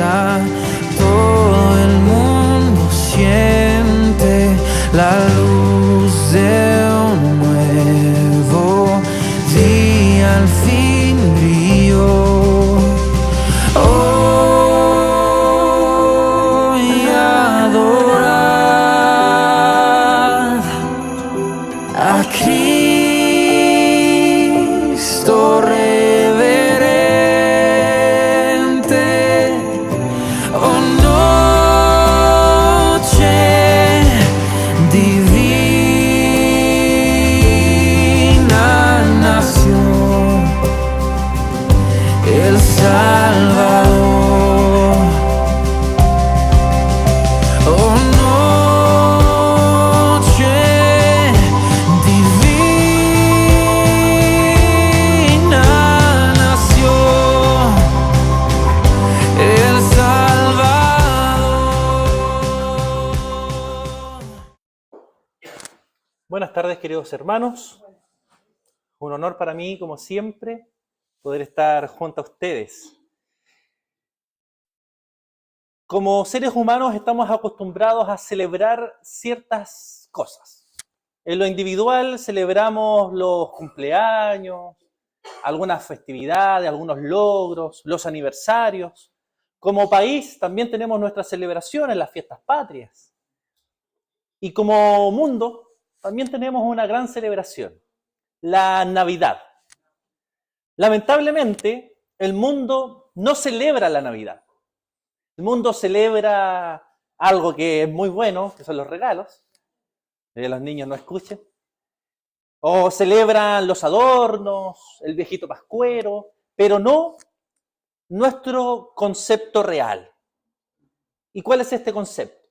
esperanza. Todo el mundo siente la luz de un nuevo día al fin brilló. Hoy adorad a Cristo reverente, oh noche divina, nació el Salvador. Oh noche divina, nació el Salvador. Buenas tardes, queridos hermanos. Un honor para mí, como siempre, poder estar junto a ustedes. Como seres humanos estamos acostumbrados a celebrar ciertas cosas. En lo individual celebramos los cumpleaños, algunas festividades, algunos logros, los aniversarios. Como país también tenemos nuestras celebraciones, las fiestas patrias. Y como mundo también tenemos una gran celebración, la Navidad. Lamentablemente, el mundo no celebra la Navidad. El mundo celebra algo que es muy bueno, que son los regalos. Los niños no escuchen. O celebran los adornos, el viejito pascuero, pero no nuestro concepto real. ¿Y cuál es este concepto?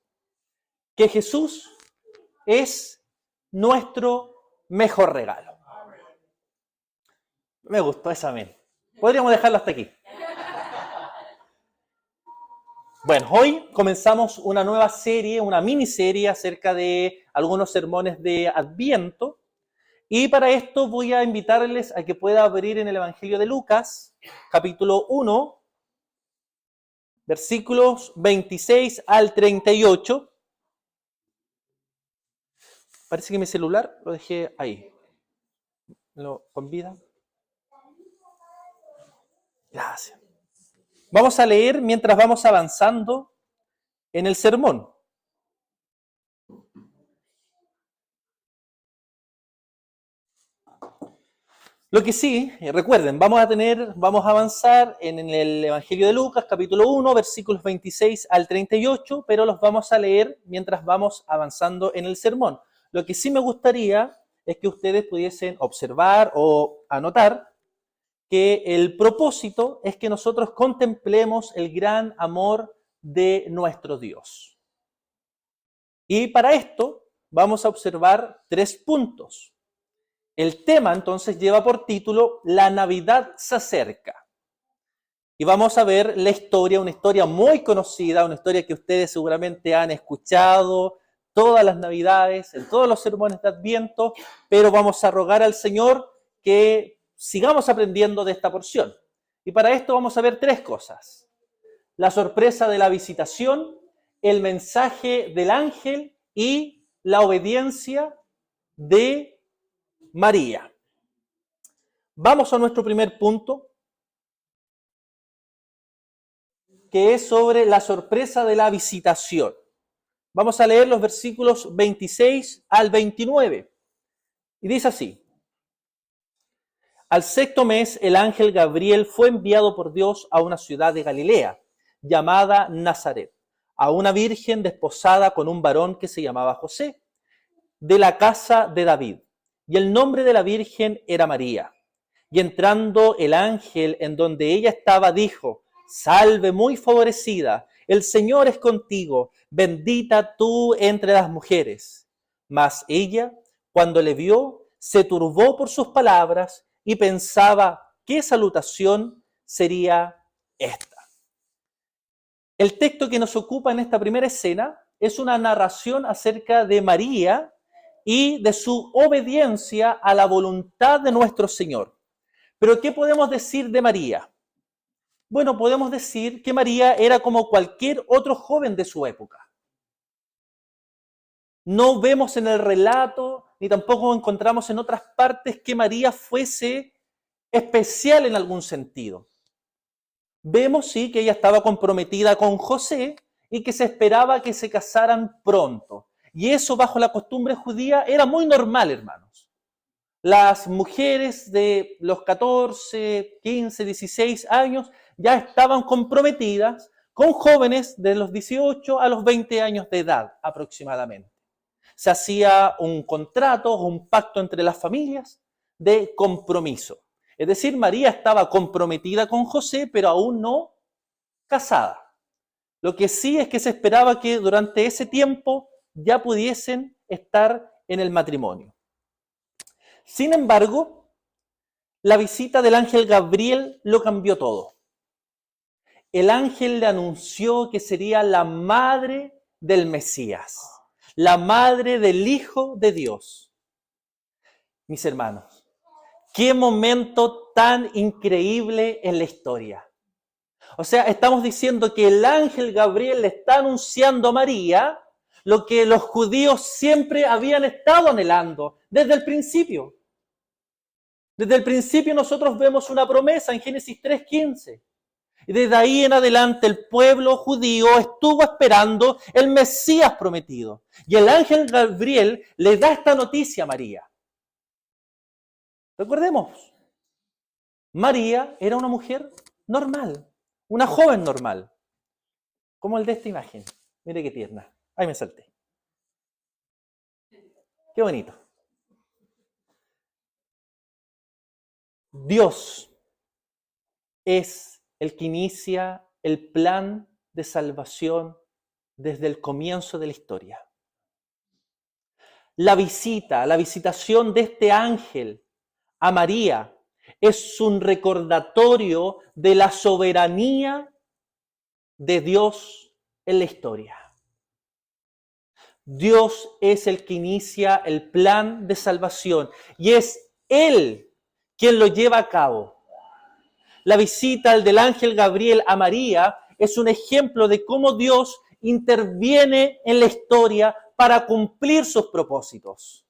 Que Jesús es nuestro mejor regalo. Me gustó esa amén. Podríamos dejarlo hasta aquí. Bueno, hoy comenzamos una nueva serie, una miniserie acerca de algunos sermones de Adviento. Y para esto voy a invitarles a que pueda abrir en el Evangelio de Lucas, capítulo 1, versículos 26 al 38. Parece que mi celular lo dejé ahí. ¿Lo convidan? Gracias. Vamos a leer mientras vamos avanzando en el sermón. Lo que sí, recuerden, vamos a avanzar en el Evangelio de Lucas, capítulo 1, versículos 26 al 38, pero los vamos a leer mientras vamos avanzando en el sermón. Lo que sí me gustaría es que ustedes pudiesen observar o anotar que el propósito es que nosotros contemplemos el gran amor de nuestro Dios. Y para esto vamos a observar 3 puntos. El tema entonces lleva por título La Navidad se acerca. Y vamos a ver la historia, una historia muy conocida, una historia que ustedes seguramente han escuchado todas las Navidades, en todos los sermones de Adviento, pero vamos a rogar al Señor que sigamos aprendiendo de esta porción. Y para esto vamos a ver 3 cosas. La sorpresa de la visitación, el mensaje del ángel y la obediencia de María. Vamos a nuestro primer punto, que es sobre la sorpresa de la visitación. Vamos a leer los versículos 26 al 29. Y dice así. Al 6º mes, el ángel Gabriel fue enviado por Dios a una ciudad de Galilea, llamada Nazaret, a una virgen desposada con un varón que se llamaba José, de la casa de David. Y el nombre de la virgen era María. Y entrando el ángel en donde ella estaba, dijo: Salve muy favorecida, el Señor es contigo, bendita tú entre las mujeres. Mas ella, cuando le vio, se turbó por sus palabras y pensaba qué salutación sería esta. El texto que nos ocupa en esta primera escena es una narración acerca de María y de su obediencia a la voluntad de nuestro Señor. Pero ¿qué podemos decir de María? Bueno, podemos decir que María era como cualquier otro joven de su época. No vemos en el relato, ni tampoco encontramos en otras partes que María fuese especial en algún sentido. Vemos, sí, que ella estaba comprometida con José y que se esperaba que se casaran pronto. Y eso, bajo la costumbre judía, era muy normal, hermanos. Las mujeres de los 14, 15, 16 años ya estaban comprometidas con jóvenes de los 18 a los 20 años de edad aproximadamente. Se hacía un contrato o un pacto entre las familias de compromiso. Es decir, María estaba comprometida con José, pero aún no casada. Lo que sí es que se esperaba que durante ese tiempo ya pudiesen estar en el matrimonio. Sin embargo, la visita del ángel Gabriel lo cambió todo. El ángel le anunció que sería la madre del Mesías, la madre del Hijo de Dios. Mis hermanos, qué momento tan increíble en la historia. O sea, estamos diciendo que el ángel Gabriel le está anunciando a María lo que los judíos siempre habían estado anhelando desde el principio. Desde el principio nosotros vemos una promesa en Génesis 3:15. Y desde ahí en adelante el pueblo judío estuvo esperando el Mesías prometido. Y el ángel Gabriel le da esta noticia a María. Recordemos, María era una mujer normal, una joven normal, como el de esta imagen. Mire qué tierna. Ahí me salté. Qué bonito. Dios es el que inicia el plan de salvación desde el comienzo de la historia. La visitación de este ángel a María es un recordatorio de la soberanía de Dios en la historia. Dios es el que inicia el plan de salvación y es Él quien lo lleva a cabo. La visita del ángel Gabriel a María es un ejemplo de cómo Dios interviene en la historia para cumplir sus propósitos.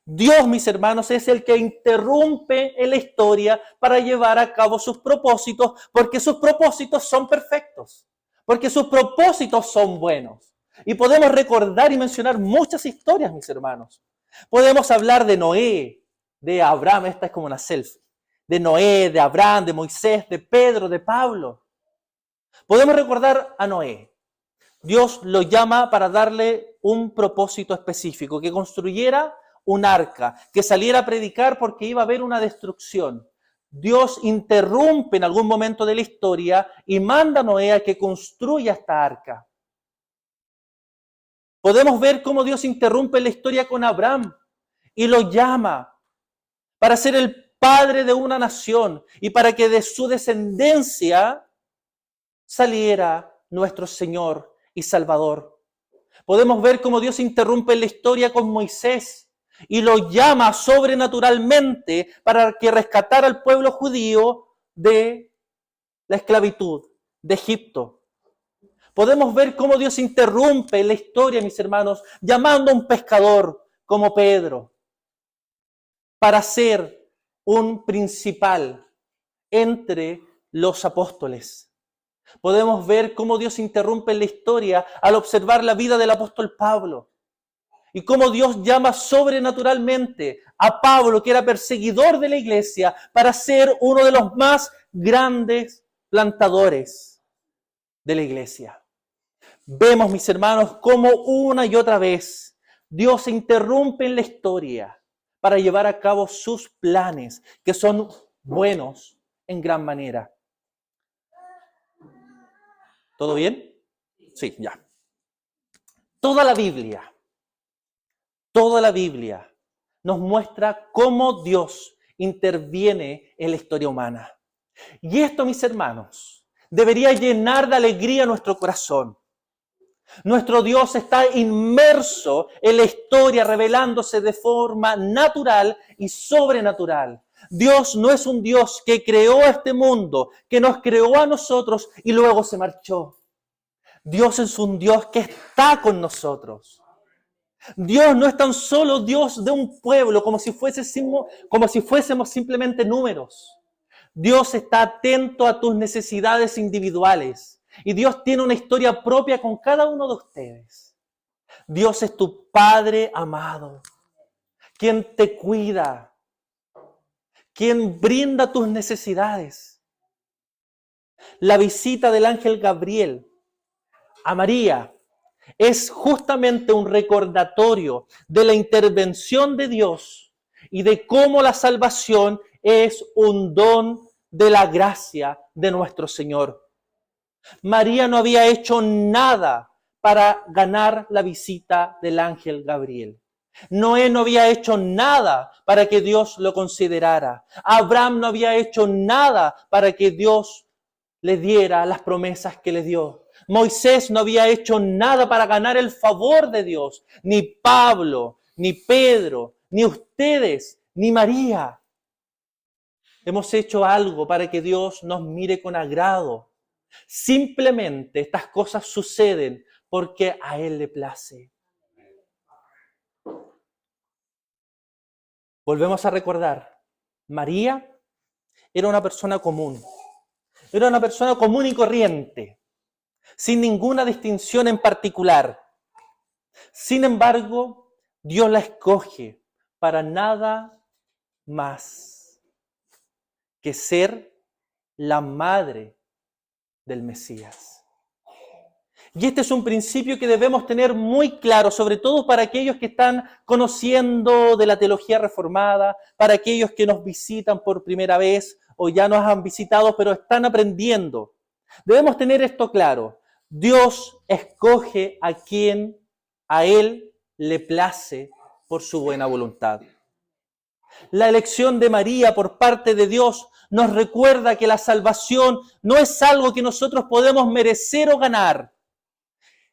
Dios, mis hermanos, es el que interrumpe en la historia para llevar a cabo sus propósitos, porque sus propósitos son perfectos, porque sus propósitos son buenos. Y podemos recordar y mencionar muchas historias, mis hermanos. Podemos hablar de Noé, de Abraham, esta es como una selfie, de Noé, de Abraham, de Moisés, de Pedro, de Pablo. Podemos recordar a Noé. Dios lo llama para darle un propósito específico, que construyera un arca, que saliera a predicar porque iba a haber una destrucción. Dios interrumpe en algún momento de la historia y manda a Noé a que construya esta arca. Podemos ver cómo Dios interrumpe la historia con Abraham y lo llama para ser el padre de una nación y para que de su descendencia saliera nuestro Señor y Salvador. Podemos ver cómo Dios interrumpe la historia con Moisés y lo llama sobrenaturalmente para que rescatara al pueblo judío de la esclavitud de Egipto. Podemos ver cómo Dios interrumpe la historia, mis hermanos, llamando a un pescador como Pedro para ser un principal entre los apóstoles. Podemos ver cómo Dios interrumpe la historia al observar la vida del apóstol Pablo y cómo Dios llama sobrenaturalmente a Pablo, que era perseguidor de la iglesia, para ser uno de los más grandes plantadores de la iglesia. Vemos, mis hermanos, cómo una y otra vez Dios interrumpe en la historia para llevar a cabo sus planes, que son buenos en gran manera. ¿Todo bien? Sí, ya. Toda la Biblia nos muestra cómo Dios interviene en la historia humana. Y esto, mis hermanos, debería llenar de alegría nuestro corazón. Nuestro Dios está inmerso en la historia, revelándose de forma natural y sobrenatural. Dios no es un Dios que creó este mundo, que nos creó a nosotros y luego se marchó. Dios es un Dios que está con nosotros. Dios no es tan solo Dios de un pueblo, como si fuésemos simplemente números. Dios está atento a tus necesidades individuales. Y Dios tiene una historia propia con cada uno de ustedes. Dios es tu Padre amado, quien te cuida, quien brinda tus necesidades. La visita del ángel Gabriel a María es justamente un recordatorio de la intervención de Dios y de cómo la salvación es un don de la gracia de nuestro Señor. María no había hecho nada para ganar la visita del ángel Gabriel. Noé no había hecho nada para que Dios lo considerara. Abraham no había hecho nada para que Dios le diera las promesas que le dio. Moisés no había hecho nada para ganar el favor de Dios. Ni Pablo, ni Pedro, ni ustedes, ni María. Hemos hecho algo para que Dios nos mire con agrado. Simplemente estas cosas suceden porque a Él le place. Volvemos a recordar, María era una persona común. Era una persona común y corriente, sin ninguna distinción en particular. Sin embargo, Dios la escoge para nada más que ser la madre del Mesías. Y este es un principio que debemos tener muy claro, sobre todo para aquellos que están conociendo de la teología reformada, para aquellos que nos visitan por primera vez o ya nos han visitado, pero están aprendiendo. Debemos tener esto claro. Dios escoge a quien a Él le place por su buena voluntad. La elección de María por parte de Dios nos recuerda que la salvación no es algo que nosotros podemos merecer o ganar.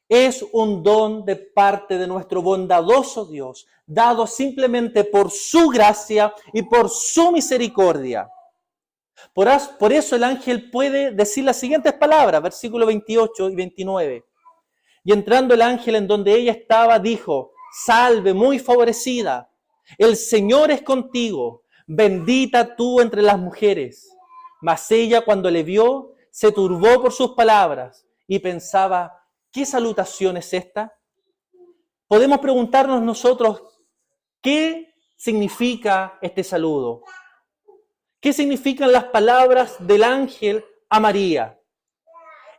Es un don de parte de nuestro bondadoso Dios, dado simplemente por su gracia y por su misericordia. Por eso el ángel puede decir las siguientes palabras, versículos 28 y 29. Y entrando el ángel en donde ella estaba, dijo: salve, muy favorecida, el Señor es contigo, bendita tú entre las mujeres. Mas ella, cuando le vio, se turbó por sus palabras y pensaba: ¿qué salutación es esta? Podemos preguntarnos nosotros, ¿qué significa este saludo? ¿Qué significan las palabras del ángel a María?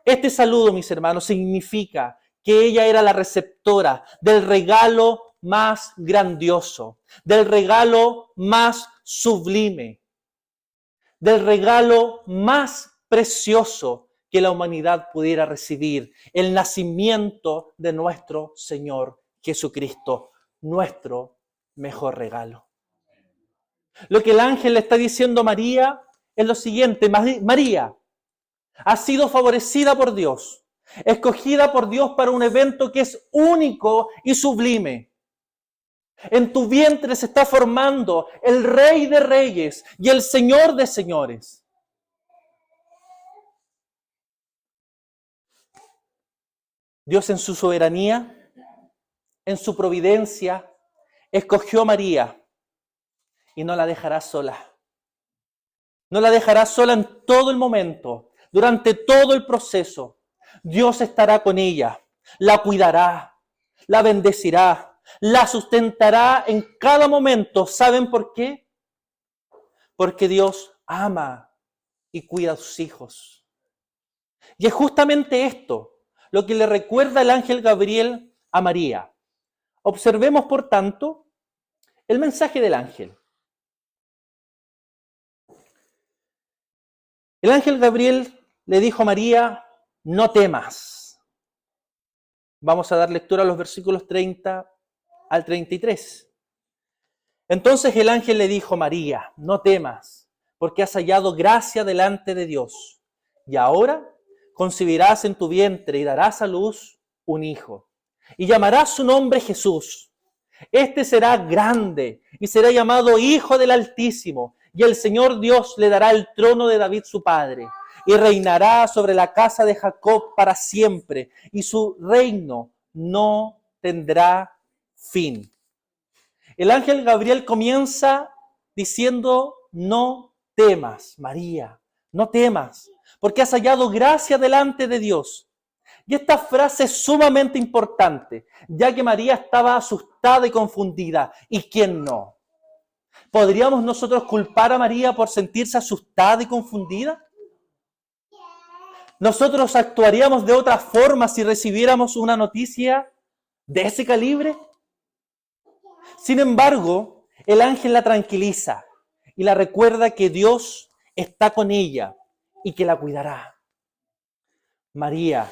Este saludo, mis hermanos, significa que ella era la receptora del regalo más grandioso, del regalo más sublime, del regalo más precioso que la humanidad pudiera recibir, el nacimiento de nuestro Señor Jesucristo, nuestro mejor regalo. Lo que el ángel le está diciendo a María es lo siguiente: María ha sido favorecida por Dios, escogida por Dios para un evento que es único y sublime. En tu vientre se está formando el Rey de Reyes y el Señor de Señores. Dios en su soberanía, en su providencia, escogió a María y no la dejará sola. No la dejará sola en todo el momento, durante todo el proceso. Dios estará con ella, la cuidará, la bendecirá, la sustentará en cada momento. ¿Saben por qué? Porque Dios ama y cuida a sus hijos. Y es justamente esto lo que le recuerda el ángel Gabriel a María. Observemos, por tanto, el mensaje del ángel. El ángel Gabriel le dijo a María: no temas. Vamos a dar lectura a los versículos 30 al 33. Entonces el ángel le dijo: María, no temas, porque has hallado gracia delante de Dios. Y ahora concebirás en tu vientre y darás a luz un hijo. Y llamarás su nombre Jesús. Este será grande y será llamado Hijo del Altísimo. y el Señor Dios le dará el trono de David su padre, y reinará sobre la casa de Jacob para siempre, y su reino no tendrá fin. El ángel Gabriel comienza diciendo: no temas, María, no temas, porque has hallado gracia delante de Dios. Y esta frase es sumamente importante, ya que María estaba asustada y confundida. ¿Y quién no? ¿Podríamos nosotros culpar a María por sentirse asustada y confundida? ¿Nosotros actuaríamos de otra forma si recibiéramos una noticia de ese calibre? Sin embargo, el ángel la tranquiliza y la recuerda que Dios está con ella y que la cuidará. María,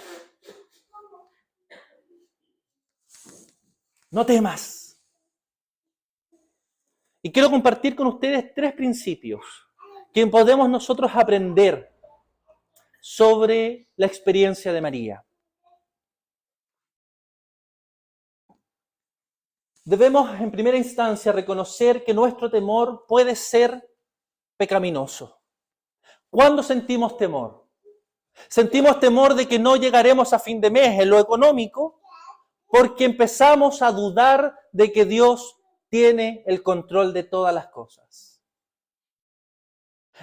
no temas. Y quiero compartir con ustedes 3 principios que podemos nosotros aprender sobre la experiencia de María. Debemos, en primera instancia, reconocer que nuestro temor puede ser pecaminoso. ¿Cuándo sentimos temor? Sentimos temor de que no llegaremos a fin de mes en lo económico porque empezamos a dudar de que Dios tiene el control de todas las cosas.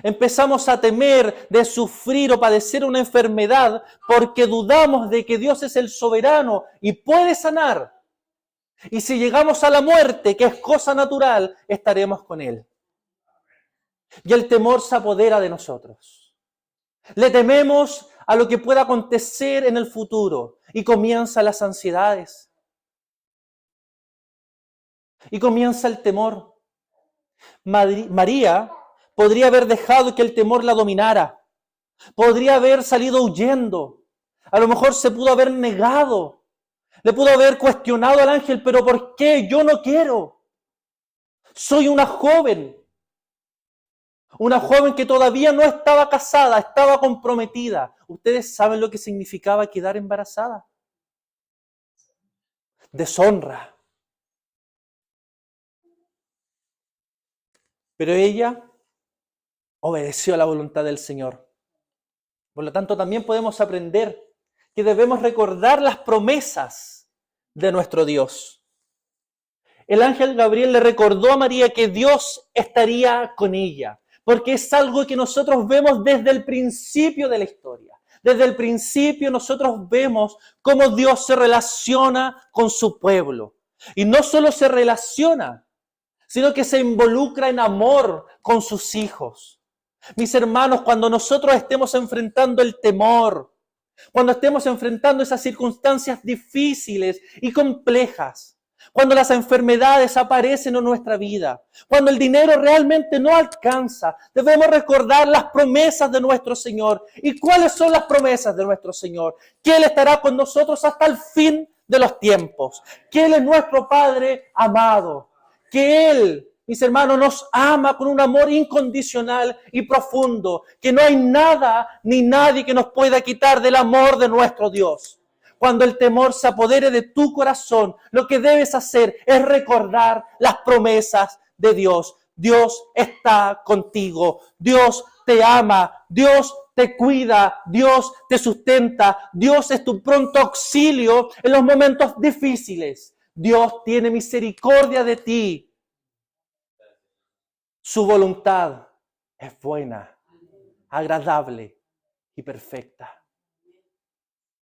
Empezamos a temer de sufrir o padecer una enfermedad porque dudamos de que Dios es el soberano y puede sanar. Y si llegamos a la muerte, que es cosa natural, estaremos con Él. Y el temor se apodera de nosotros. Le tememos a lo que pueda acontecer en el futuro y comienzan las ansiedades. Y comienza el temor. María podría haber dejado que el temor la dominara. Podría haber salido huyendo. A lo mejor se pudo haber negado. Le pudo haber cuestionado al ángel, pero ¿por qué? Yo no quiero. Soy una joven. Una joven que todavía no estaba casada, estaba comprometida. ¿Ustedes saben lo que significaba quedar embarazada? Deshonra. Pero ella obedeció a la voluntad del Señor. Por lo tanto, también podemos aprender que debemos recordar las promesas de nuestro Dios. El ángel Gabriel le recordó a María que Dios estaría con ella, porque es algo que nosotros vemos desde el principio de la historia. Desde el principio nosotros vemos cómo Dios se relaciona con su pueblo. Y no solo se relaciona, sino que se involucra en amor con sus hijos. Mis hermanos, cuando nosotros estemos enfrentando el temor, cuando estemos enfrentando esas circunstancias difíciles y complejas, cuando las enfermedades aparecen en nuestra vida, cuando el dinero realmente no alcanza, debemos recordar las promesas de nuestro Señor. ¿Y cuáles son las promesas de nuestro Señor? Que Él estará con nosotros hasta el fin de los tiempos, que Él es nuestro Padre amado, que Él, mis hermanos, nos ama con un amor incondicional y profundo, que no hay nada ni nadie que nos pueda quitar del amor de nuestro Dios. Cuando el temor se apodere de tu corazón, lo que debes hacer es recordar las promesas de Dios. Dios está contigo, Dios te ama, Dios te cuida, Dios te sustenta, Dios es tu pronto auxilio en los momentos difíciles. Dios tiene misericordia de ti. Su voluntad es buena, agradable y perfecta.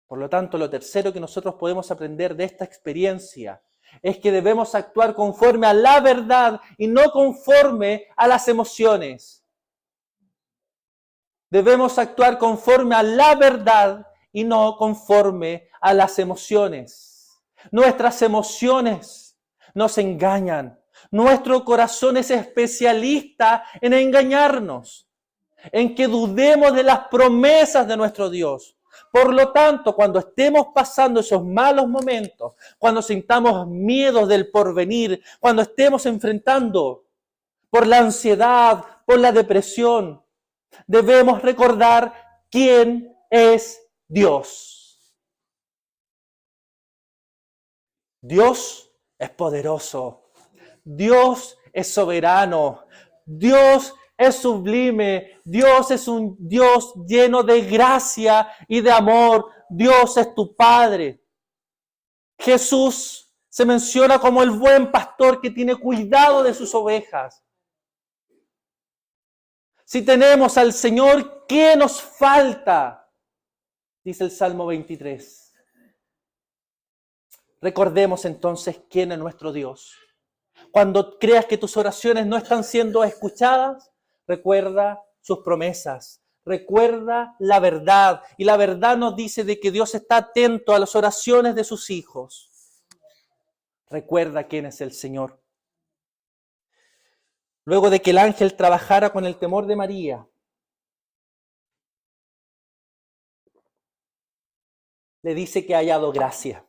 Por lo tanto, lo tercero que nosotros podemos aprender de esta experiencia es que debemos actuar conforme a la verdad y no conforme a las emociones. Debemos actuar conforme a la verdad y no conforme a las emociones. Nuestras emociones nos engañan. Nuestro corazón es especialista en engañarnos, en que dudemos de las promesas de nuestro Dios. Por lo tanto, cuando estemos pasando esos malos momentos, cuando sintamos miedo del porvenir, cuando estemos enfrentando por la ansiedad, por la depresión, debemos recordar quién es Dios. Dios es poderoso. Dios es soberano. Dios es sublime. Dios es un Dios lleno de gracia y de amor. Dios es tu Padre. Jesús se menciona como el buen pastor que tiene cuidado de sus ovejas. Si tenemos al Señor, ¿qué nos falta? Dice el Salmo 23. Recordemos entonces quién es nuestro Dios. Cuando creas que tus oraciones no están siendo escuchadas, recuerda sus promesas. Recuerda la verdad. Y la verdad nos dice de que Dios está atento a las oraciones de sus hijos. Recuerda quién es el Señor. Luego de que el ángel trabajara con el temor de María, le dice que ha hallado gracia.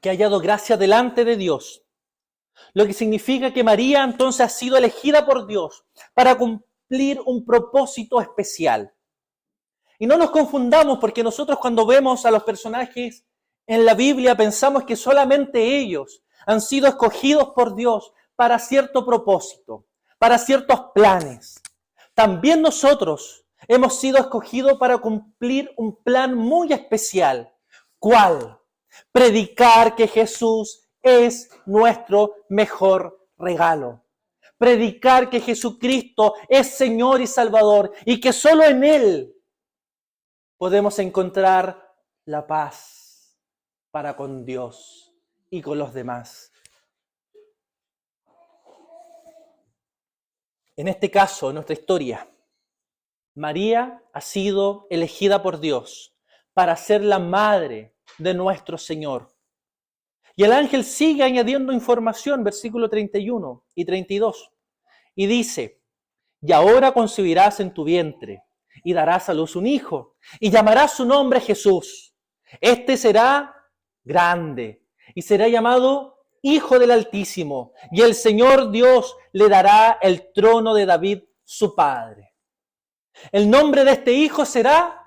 Que ha hallado gracia delante de Dios. Lo que significa que María entonces ha sido elegida por Dios para cumplir un propósito especial. Y no nos confundamos porque nosotros cuando vemos a los personajes en la Biblia pensamos que solamente ellos han sido escogidos por Dios para cierto propósito, para ciertos planes. También nosotros hemos sido escogidos para cumplir un plan muy especial. ¿Cuál? Predicar que Jesús es nuestro mejor regalo. Predicar que Jesucristo es Señor y Salvador y que solo en Él podemos encontrar la paz para con Dios y con los demás. En este caso, en nuestra historia, María ha sido elegida por Dios para ser la madre de nuestro Señor. Y el ángel sigue añadiendo información, versículo 31 y 32, y dice, y ahora concebirás en tu vientre y darás a luz un hijo, y llamarás su nombre Jesús. Este será grande y será llamado Hijo del Altísimo, y el Señor Dios le dará el trono de David, su padre. El nombre de este hijo será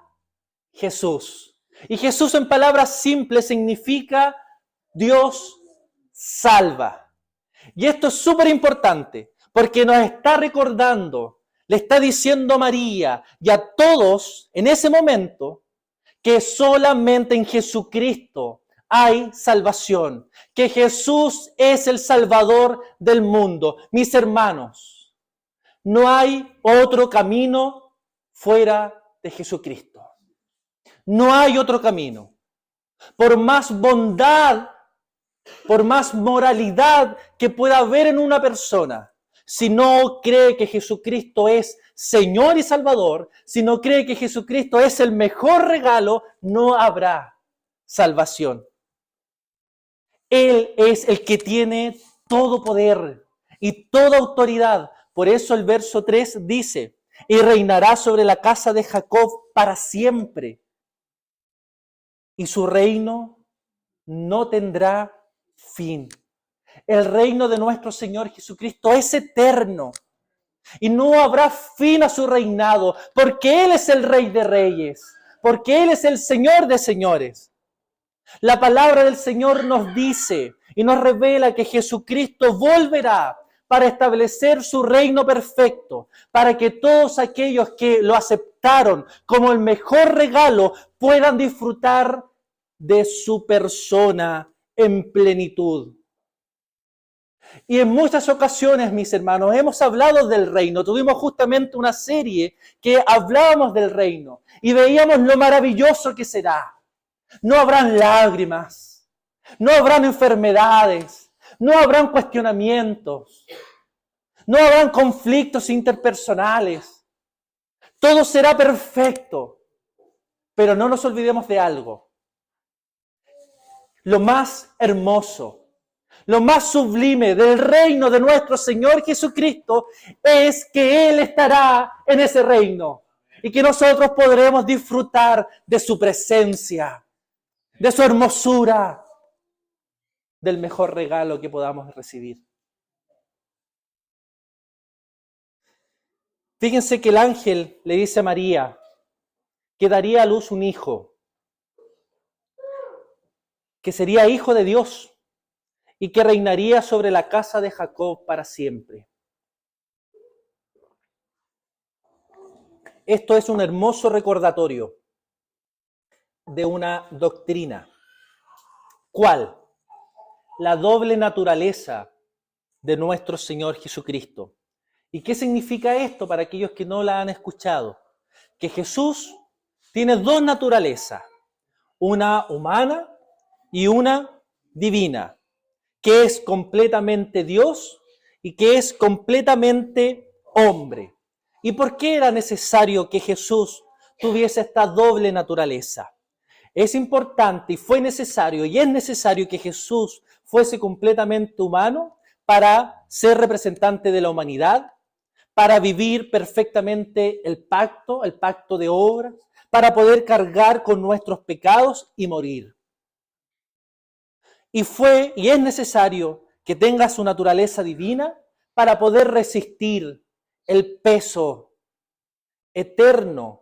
Jesús. Y Jesús en palabras simples significa Dios salva. Y esto es súper importante porque nos está recordando, le está diciendo a María y a todos en ese momento que solamente en Jesucristo hay salvación, que Jesús es el Salvador del mundo. Mis hermanos, no hay otro camino fuera de Jesucristo. No hay otro camino. Por más bondad, por más moralidad que pueda haber en una persona, si no cree que Jesucristo es Señor y Salvador, si no cree que Jesucristo es el mejor regalo, no habrá salvación. Él es el que tiene todo poder y toda autoridad. Por eso el verso 3 dice, y reinará sobre la casa de Jacob para siempre, y su reino no tendrá fin. El reino de nuestro Señor Jesucristo es eterno y no habrá fin a su reinado, porque Él es el Rey de Reyes, porque Él es el Señor de Señores. La palabra del Señor nos dice y nos revela que Jesucristo volverá para establecer su reino perfecto, para que todos aquellos que lo aceptaron como el mejor regalo puedan disfrutar de su persona en plenitud. Y en muchas ocasiones, mis hermanos, hemos hablado del reino. Tuvimos justamente una serie que hablábamos del reino y veíamos lo maravilloso que será. No habrán lágrimas, no habrán enfermedades, no habrán cuestionamientos, no habrán conflictos interpersonales. Todo será perfecto, pero no nos olvidemos de algo. Lo más hermoso, lo más sublime del reino de nuestro Señor Jesucristo es que Él estará en ese reino y que nosotros podremos disfrutar de su presencia, de su hermosura, del mejor regalo que podamos recibir. Fíjense que el ángel le dice a María que daría a luz un hijo, que sería hijo de Dios y que reinaría sobre la casa de Jacob para siempre. esto es un hermoso recordatorio de una doctrina. ¿Cuál? La doble naturaleza de nuestro Señor Jesucristo. ¿Y qué significa esto para aquellos que no la han escuchado? Que Jesús tiene dos naturalezas, una humana y una divina, que es completamente Dios y que es completamente hombre. ¿Y por qué era necesario que Jesús tuviese esta doble naturaleza? Es importante y fue necesario y es necesario que Jesús fuese completamente humano para ser representante de la humanidad, para vivir perfectamente el pacto de obras, para poder cargar con nuestros pecados y morir. Y es necesario que tenga su naturaleza divina para poder resistir el peso eterno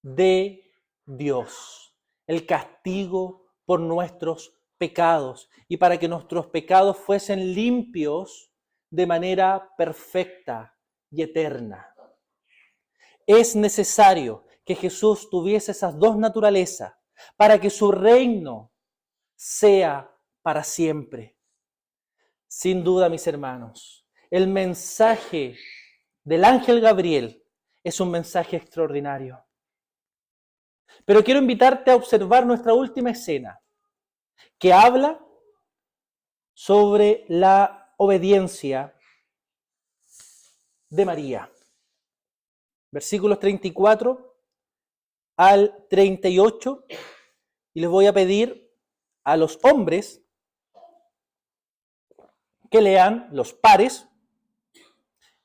de Dios, el castigo por nuestros pecados y para que nuestros pecados fuesen limpios de manera perfecta y eterna. Es necesario que Jesús tuviese esas dos naturalezas para que su reino sea para siempre. Sin duda, mis hermanos, el mensaje del ángel Gabriel es un mensaje extraordinario. Pero quiero invitarte a observar nuestra última escena, que habla sobre la obediencia de María. Versículos 34 al 38, y les voy a pedir a los hombres que lean los pares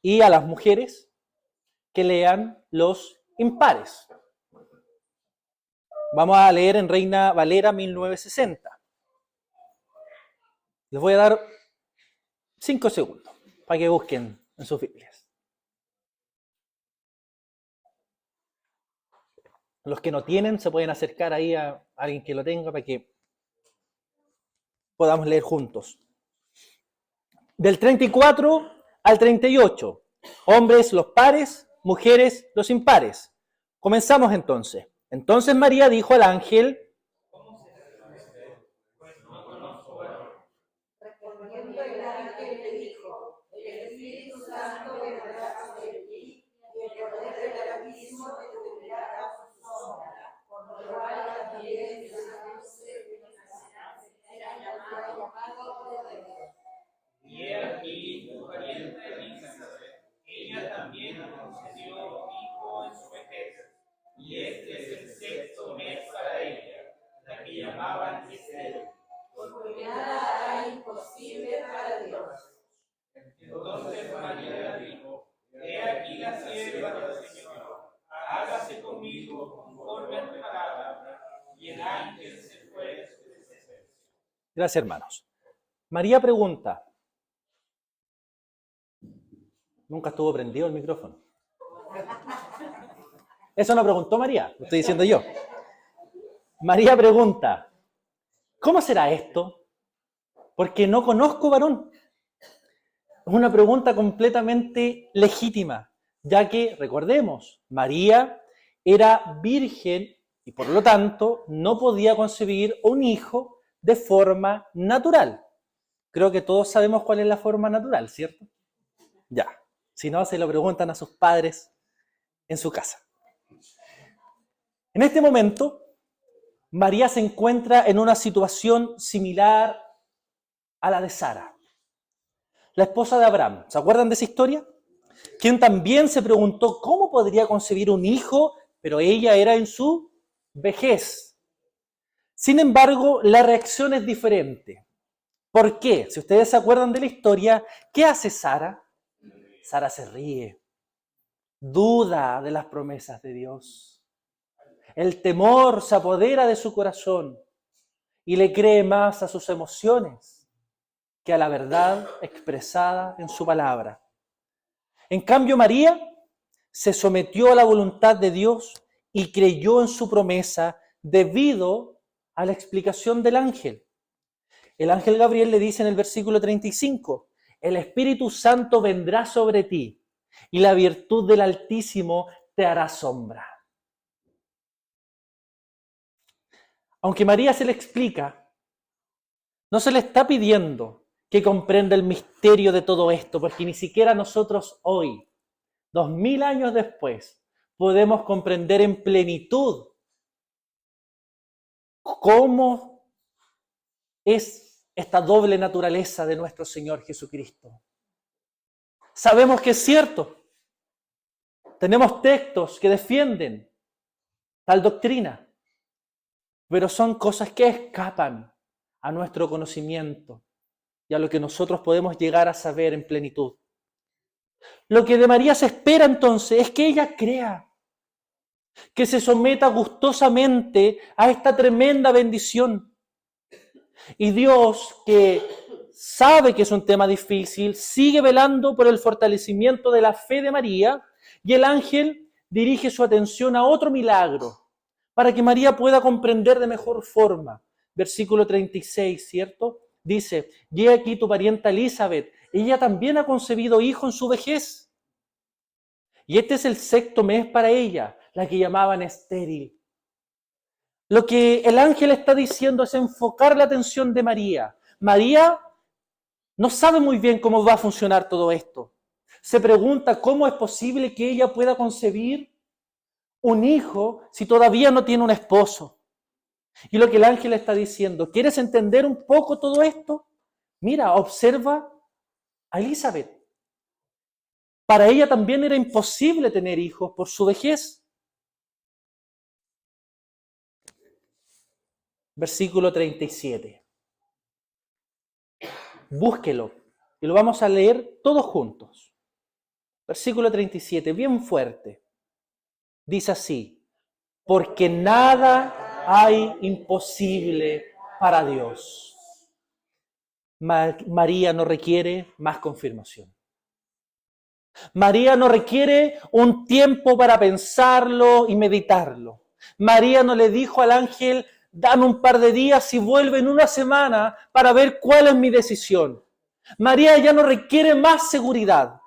y a las mujeres que lean los impares. Vamos a leer en Reina Valera 1960. Les voy a dar 5 segundos para que busquen en sus Biblias. Los que no tienen se pueden acercar ahí a alguien que lo tenga para que podamos leer juntos. Del 34 al 38. Hombres los pares, mujeres los impares. Comenzamos entonces. Entonces María dijo al ángel: Respondiendo el ángel le dijo: el Espíritu Santo vendrá sobre ti, y el poder del Altísimo te cubrirá con su sombra, por lo cual también será llamado Hijo de Dios. Y he aquí tu pariente Elizabeth, ella también concedió hijo en su vejez, y este es el sexto mes para ella, la que llamaban estéril, Porque nada hay imposible para Dios. Entonces María dijo: he aquí la sierva del Señor, hágase conmigo conforme a tu palabra. Y el ángel se fue de su presencia. Gracias, hermanos. María pregunta. Nunca estuvo prendido el micrófono. Eso no preguntó María, lo estoy diciendo yo. María pregunta: ¿cómo será esto? Porque no conozco varón. Es una pregunta completamente legítima, ya que, recordemos, María era virgen y por lo tanto no podía concebir un hijo de forma natural. Creo que todos sabemos cuál es la forma natural, ¿cierto? Ya, si no, se lo preguntan a sus padres en su casa. En este momento, María se encuentra en una situación similar a la de Sara, la esposa de Abraham. ¿Se acuerdan de esa historia? Quien también se preguntó cómo podría concebir un hijo, pero ella era en su vejez. Sin embargo, la reacción es diferente. ¿Por qué? Si ustedes se acuerdan de la historia, ¿qué hace Sara? Sara se ríe, duda de las promesas de Dios. El temor se apodera de su corazón y le cree más a sus emociones que a la verdad expresada en su palabra. En cambio, María se sometió a la voluntad de Dios y creyó en su promesa debido a la explicación del ángel. El ángel Gabriel le dice en el versículo 35, el Espíritu Santo vendrá sobre ti y la virtud del Altísimo te hará sombra. Aunque María se le explica, no se le está pidiendo que comprenda el misterio de todo esto, porque ni siquiera nosotros hoy, 2000 años después, podemos comprender en plenitud cómo es esta doble naturaleza de nuestro Señor Jesucristo. Sabemos que es cierto. Tenemos textos que defienden tal doctrina, pero son cosas que escapan a nuestro conocimiento y a lo que nosotros podemos llegar a saber en plenitud. Lo que de María se espera entonces es que ella crea, que se someta gustosamente a esta tremenda bendición. Y Dios, que sabe que es un tema difícil, sigue velando por el fortalecimiento de la fe de María, y el ángel dirige su atención a otro milagro, para que María pueda comprender de mejor forma. Versículo 36, ¿cierto? Dice, y he aquí tu parienta Elizabeth, ella también ha concebido hijo en su vejez. Y este es el 6º mes para ella, la que llamaban estéril. Lo que el ángel está diciendo es enfocar la atención de María. María no sabe muy bien cómo va a funcionar todo esto. Se pregunta cómo es posible que ella pueda concebir un hijo si todavía no tiene un esposo. Y lo que el ángel está diciendo, ¿quieres entender un poco todo esto? Mira, observa a Elizabeth. Para ella también era imposible tener hijos por su vejez. Versículo 37. Búsquelo y lo vamos a leer todos juntos. Versículo 37, bien fuerte. Dice así, porque nada hay imposible para Dios. María no requiere más confirmación. María no requiere un tiempo para pensarlo y meditarlo. María no le dijo al ángel, dame un par de días y vuelve en una semana para ver cuál es mi decisión. María ya no requiere más seguridad.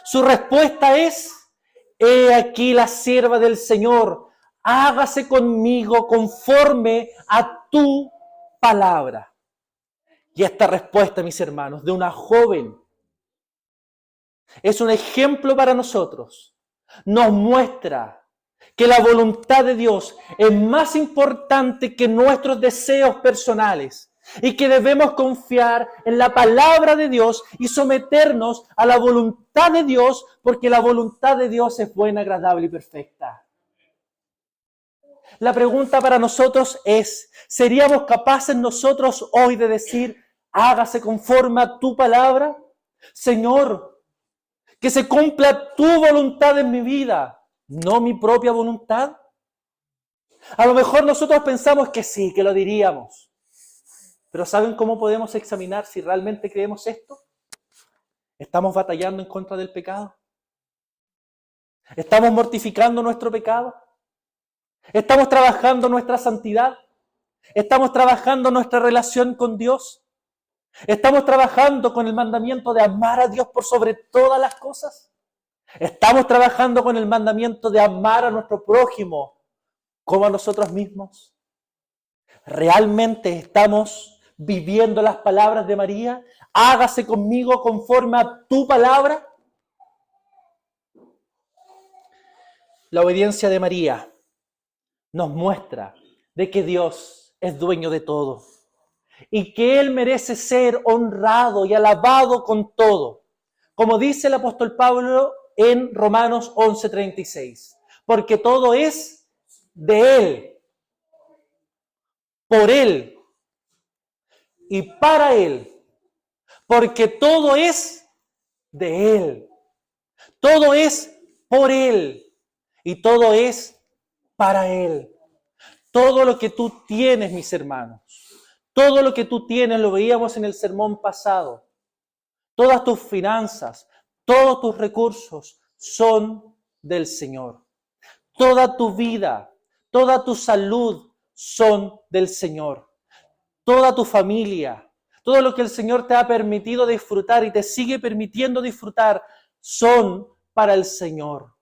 Su respuesta es, he aquí la sierva del Señor, hágase conmigo conforme a tu palabra. Y esta respuesta, mis hermanos, de una joven, es un ejemplo para nosotros. Nos muestra que la voluntad de Dios es más importante que nuestros deseos personales y que debemos confiar en la palabra de Dios y someternos a la voluntad de Dios, porque la voluntad de Dios es buena, agradable y perfecta. La pregunta para nosotros es, ¿seríamos capaces nosotros hoy de decir, hágase conforme a tu palabra? Señor, que se cumpla tu voluntad en mi vida, no mi propia voluntad. A lo mejor nosotros pensamos que sí, que lo diríamos. Pero ¿saben cómo podemos examinar si realmente creemos esto? ¿Estamos batallando en contra del pecado? ¿Estamos mortificando nuestro pecado? ¿Estamos trabajando nuestra santidad? ¿Estamos trabajando nuestra relación con Dios? ¿Estamos trabajando con el mandamiento de amar a Dios por sobre todas las cosas? ¿Estamos trabajando con el mandamiento de amar a nuestro prójimo como a nosotros mismos? ¿Realmente estamos viviendo las palabras de María? Hágase conmigo conforme a tu palabra. La obediencia de María nos muestra de que Dios es dueño de todo y que Él merece ser honrado y alabado con todo. Como dice el apóstol Pablo en Romanos 11:36, porque todo es de Él, por Él y para Él, porque todo es de Él, todo es por Él y todo es para Él. Todo lo que tú tienes, mis hermanos, todo lo que tú tienes, lo veíamos en el sermón pasado, todas tus finanzas, todos tus recursos son del Señor. Toda tu vida, toda tu salud son del Señor. Toda tu familia, todo lo que el Señor te ha permitido disfrutar y te sigue permitiendo disfrutar, son para el Señor.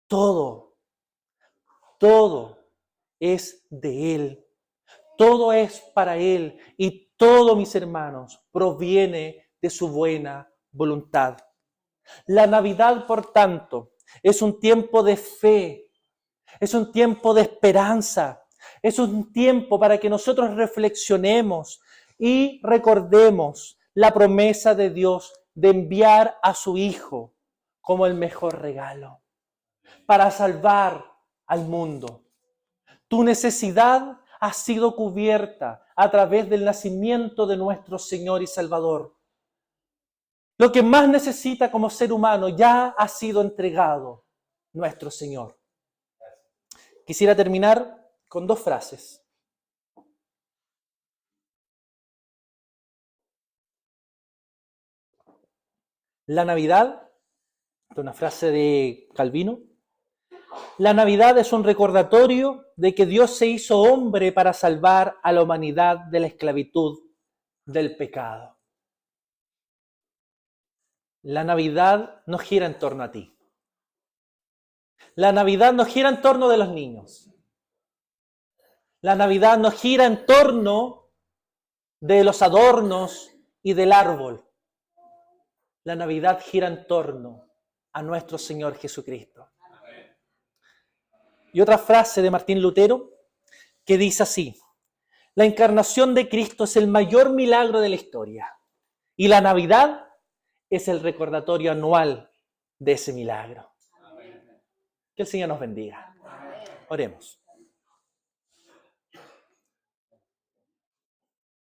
Todo es de Él. Todo es para Él. Y todo, mis hermanos, proviene de su buena voluntad. La Navidad, por tanto, es un tiempo de fe. Es un tiempo de esperanza. Es un tiempo para que nosotros reflexionemos y recordemos la promesa de Dios de enviar a su Hijo como el mejor regalo para salvar al mundo. Tu necesidad ha sido cubierta a través del nacimiento de nuestro Señor y Salvador. Lo que más necesita como ser humano ya ha sido entregado nuestro Señor. Quisiera terminar con 2 frases. La Navidad, una frase de Calvino, la Navidad es un recordatorio de que Dios se hizo hombre para salvar a la humanidad de la esclavitud del pecado. La Navidad no gira en torno a ti. La Navidad no gira en torno de los niños. La Navidad no gira en torno de los adornos y del árbol. La Navidad gira en torno a nuestro Señor Jesucristo. Y otra frase de Martín Lutero que dice así: la encarnación de Cristo es el mayor milagro de la historia y la Navidad es el recordatorio anual de ese milagro. Que el Señor nos bendiga. Oremos.